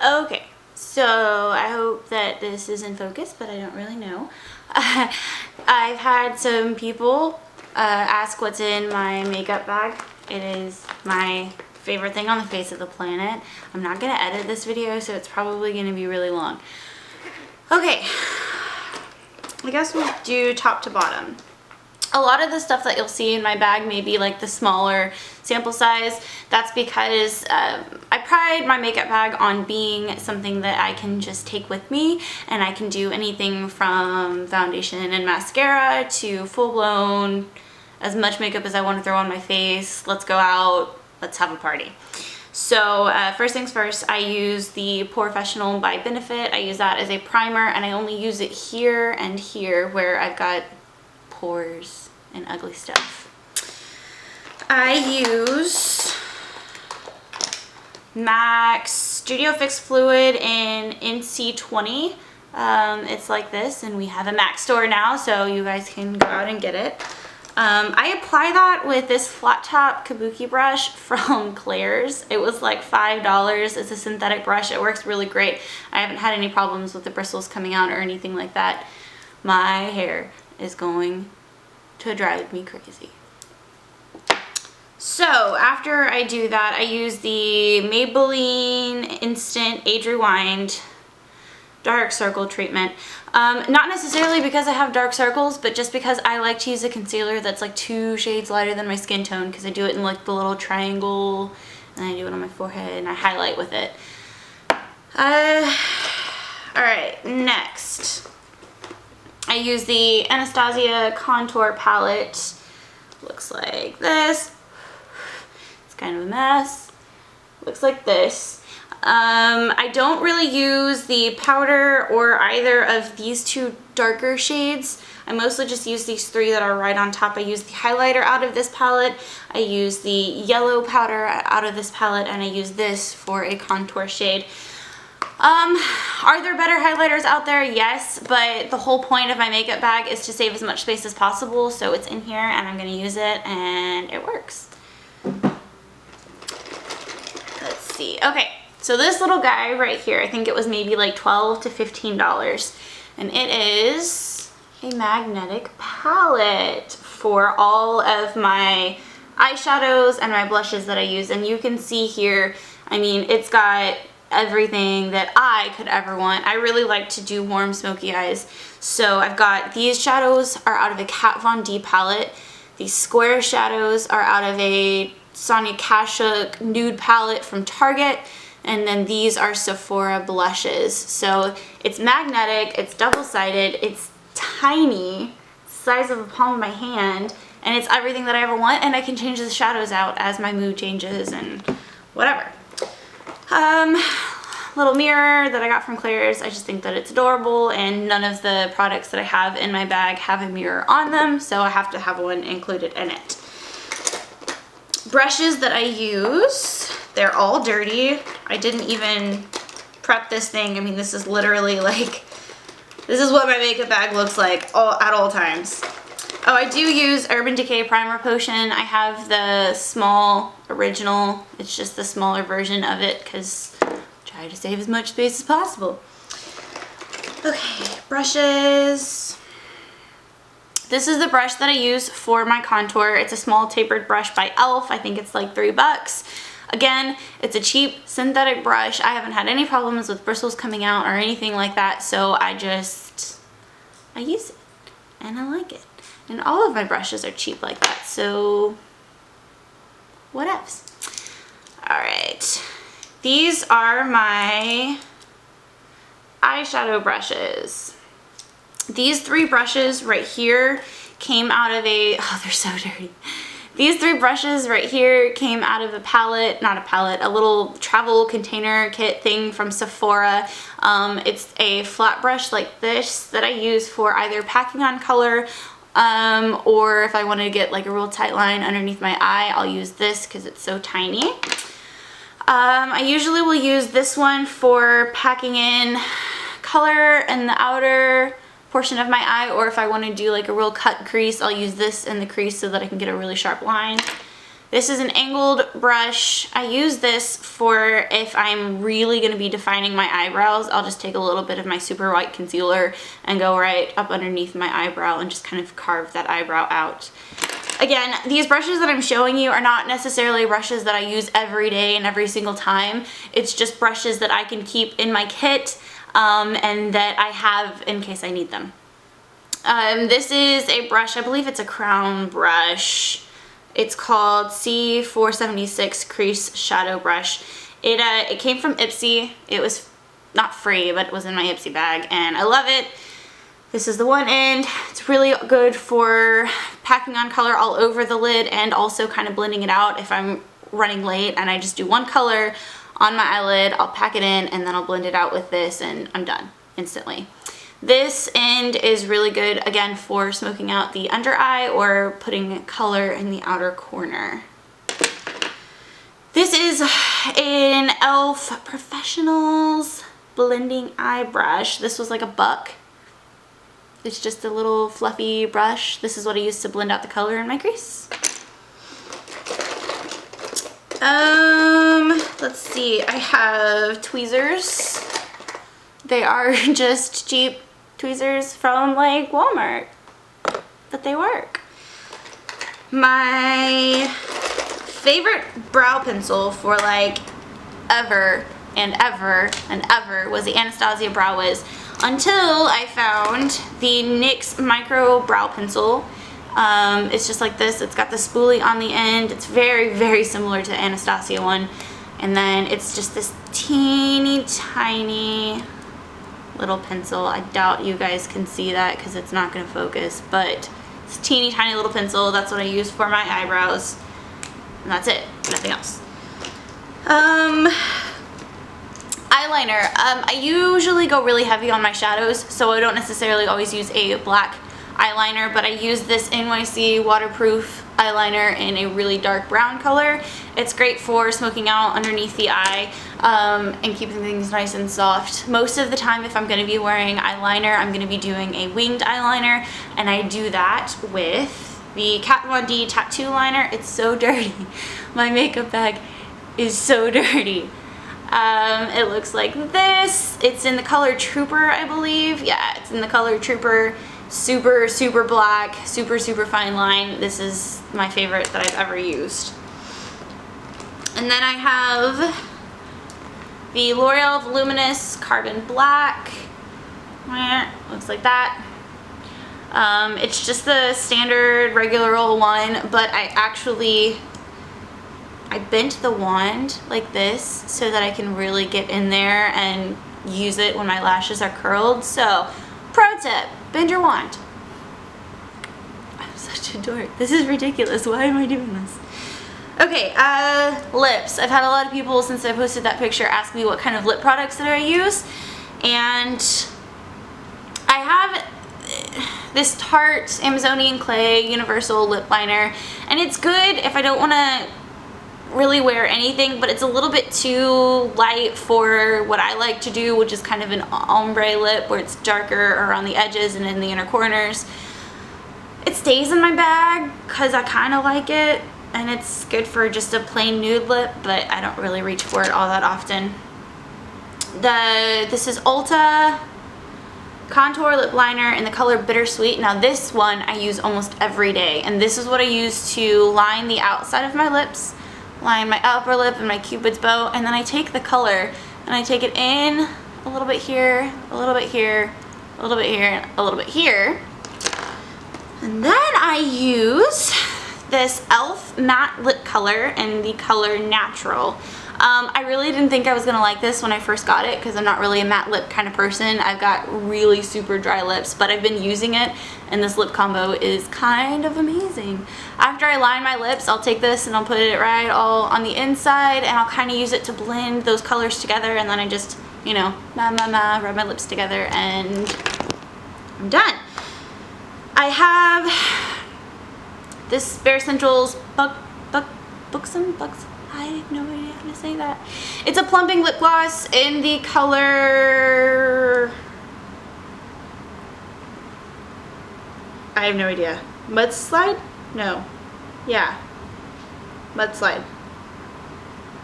Okay, so I hope that this is in focus, but I don't really know. I've had some people ask what's in my makeup bag. It is my favorite thing on the face of the planet. I'm not gonna edit this video, so it's probably gonna be really long. Okay, I guess we'll do top to bottom. A lot of the stuff that you'll see in my bag may be like the smaller sample size. That's because I pride my makeup bag on being something that I can just take with me, and I can do anything from foundation and mascara to full-blown as much makeup as I want to throw on my face. Let's go out, let's have a party. So first things first, I use the POREfessional by Benefit. I use that as a primer, and I only use it here and here where I've got pores and ugly stuff. I use MAC Studio Fix Fluid in NC20. It's like this, and we have a MAC store now, so you guys can go out and get it. I apply that with this flat top kabuki brush from Claire's. It was like $5. It's a synthetic brush. It works really great. I haven't had any problems with the bristles coming out or anything like that. My hair is going to drive me crazy. So after I do that, I use the Maybelline Instant Age Rewind dark circle treatment. Not necessarily because I have dark circles, but just because I like to use a concealer that's like 2 shades lighter than my skin tone, because I do it in like the little triangle, and I do it on my forehead, and I highlight with it. Alright, next. I use the Anastasia Contour Palette. Looks like this. It's kind of a mess. Looks like this. I don't really use the powder or either of these two darker shades. I mostly just use these 3 that are right on top. I use the highlighter out of this palette. I use the yellow powder out of this palette, and I use this for a contour shade. Are there better highlighters out there? Yes, but the whole point of my makeup bag is to save as much space as possible, so it's in here and I'm going to use it, and it works. Let's see. Okay, so this little guy right here, I think it was maybe like $12 to $15, and it is a magnetic palette for all of my eyeshadows and my blushes that I use, and you can see here, I mean, it's got everything that I could ever want. I really like to do warm smoky eyes. So I've got these shadows are out of a Kat Von D palette. These square shadows are out of a Sonia Kashuk nude palette from Target. And then these are Sephora blushes. So it's magnetic, it's double-sided, it's tiny, size of the palm of my hand, and it's everything that I ever want, and I can change the shadows out as my mood changes and whatever. Little mirror that I got from Claire's. I just think that it's adorable, and none of the products that I have in my bag have a mirror on them, so I have to have one included in it. Brushes that I use, they're all dirty. I didn't even prep this thing. I mean, this is literally like, this is what my makeup bag looks like at all times. Oh, I do use Urban Decay Primer Potion. I have the small original. It's just the smaller version of it because I try to save as much space as possible. Okay, brushes. This is the brush that I use for my contour. It's a small tapered brush by e.l.f. I think it's like $3. Again, it's a cheap synthetic brush. I haven't had any problems with bristles coming out or anything like that, so I use it and I like it. And all of my brushes are cheap like that, so what else? Alright, these are my eyeshadow brushes. These 3 brushes right here came out of oh, they're so dirty. These 3 brushes right here came out of a palette, not a palette, a little travel container kit thing from Sephora. It's a flat brush like this that I use for either packing on color, or if I want to get like a real tight line underneath my eye, I'll use this because it's so tiny. I usually will use this one for packing in color in the outer portion of my eye, or if I want to do like a real cut crease, I'll use this in the crease so that I can get a really sharp line. This is an angled brush. I use this for if I'm really going to be defining my eyebrows. I'll just take a little bit of my super white concealer and go right up underneath my eyebrow and just kind of carve that eyebrow out. Again, these brushes that I'm showing you are not necessarily brushes that I use every day and every single time. It's just brushes that I can keep in my kit and that I have in case I need them. This is a brush, I believe it's a crown brush. It's called C476 Crease Shadow Brush. It came from Ipsy. It was not free, but it was in my Ipsy bag, and I love it. This is the one end. It's really good for packing on color all over the lid and also kind of blending it out if I'm running late and I just do one color on my eyelid. I'll pack it in and then I'll blend it out with this and I'm done instantly. This end is really good, again, for smoking out the under eye or putting color in the outer corner. This is an e.l.f. Professionals blending eye brush. This was like $1. It's just a little fluffy brush. This is what I use to blend out the color in my crease. Let's see, I have tweezers. They are just cheap tweezers from like Walmart, but they work. My favorite brow pencil for like ever and ever and ever was the Anastasia Brow Wiz, until I found the NYX Micro Brow Pencil. It's just like this. It's got the spoolie on the end. It's very, very similar to the Anastasia one. And then it's just this teeny tiny little pencil. I doubt you guys can see that because it's not going to focus, but it's a teeny tiny little pencil. That's what I use for my eyebrows. And that's it. Nothing else. Eyeliner. I usually go really heavy on my shadows, so I don't necessarily always use a black eyeliner, but I use this NYC waterproof eyeliner in a really dark brown color. It's great for smoking out underneath the eye and keeping things nice and soft. Most of the time, if I'm going to be wearing eyeliner, I'm going to be doing a winged eyeliner, and I do that with the Kat Von D tattoo liner. It's so dirty. My makeup bag is so dirty. It looks like this. It's in the color Trooper, I believe. Yeah, it's in the color Trooper. Super, super black, super, super fine line. This is my favorite that I've ever used. And then I have the L'Oreal Voluminous Carbon Black. Looks like that. It's just the standard regular old one, but I bent the wand like this so that I can really get in there and use it when my lashes are curled. So, pro tip, bend your wand. I'm such a dork. This is ridiculous. Why am I doing this? Okay, lips. I've had a lot of people since I posted that picture ask me what kind of lip products that I use. And I have this Tarte Amazonian Clay Universal Lip Liner. And it's good if I don't want to really wear anything, but it's a little bit too light for what I like to do, which is kind of an ombre lip where it's darker around the edges and in the inner corners. It stays in my bag because I kind of like it, and it's good for just a plain nude lip, but I don't really reach for it all that often. This is Ulta Contour Lip Liner in the color Bittersweet. Now this one I use almost every day, and this is what I use to line the outside of my lips, line my upper lip and my cupid's bow, and then I take the color and I take it in a little bit here, a little bit here, a little bit here, and a little bit here. And then I use this e.l.f. matte lip color in the color Natural. I really didn't think I was gonna like this when I first got it because I'm not really a matte lip kind of person. I've got really super dry lips, but I've been using it, and this lip combo is kind of amazing. After I line my lips, I'll take this and I'll put it right all on the inside, and I'll kind of use it to blend those colors together, and then I just, you know, rub my lips together, and I'm done. I have this Bare Essentials Buxom. I have no idea how to say that. It's a plumping lip gloss in the color, I have no idea. Mudslide? No. Yeah. Mudslide.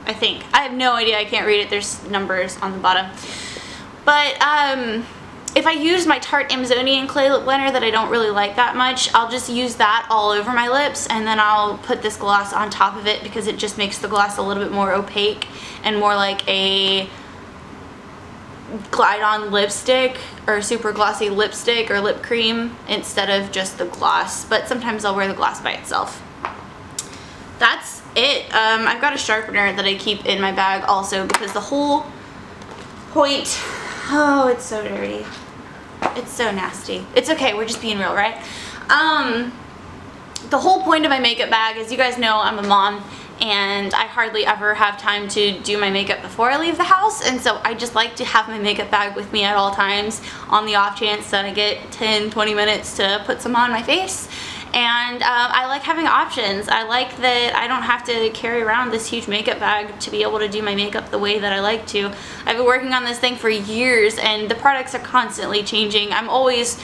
I think. I have no idea. I can't read it. There's numbers on the bottom. But if I use my Tarte Amazonian clay lip liner that I don't really like that much, I'll just use that all over my lips, and then I'll put this gloss on top of it because it just makes the gloss a little bit more opaque and more like a glide-on lipstick or super glossy lipstick or lip cream instead of just the gloss. But sometimes I'll wear the gloss by itself. That's it. I've got a sharpener that I keep in my bag also because the whole point... Oh, it's so dirty. It's so nasty. It's okay, we're just being real, right? The whole point of my makeup bag is, you guys know I'm a mom and I hardly ever have time to do my makeup before I leave the house, and so I just like to have my makeup bag with me at all times on the off chance that I get 10-20 minutes to put some on my face. And I like having options. I like that I don't have to carry around this huge makeup bag to be able to do my makeup the way that I like to. I've been working on this thing for years and the products are constantly changing. I'm always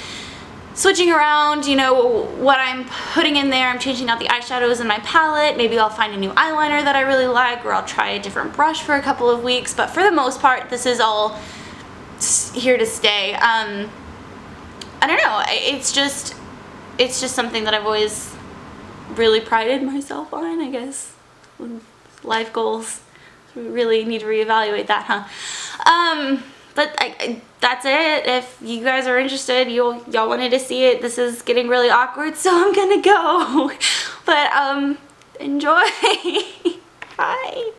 switching around, you know, what I'm putting in there. I'm changing out the eyeshadows in my palette. Maybe I'll find a new eyeliner that I really like, or I'll try a different brush for a couple of weeks. But for the most part, this is all here to stay. I don't know. It's just something that I've always really prided myself on, I guess. Life goals. We really need to reevaluate that, huh? But that's it. If you guys are interested, y'all wanted to see it. This is getting really awkward, so I'm gonna go. But enjoy. Bye.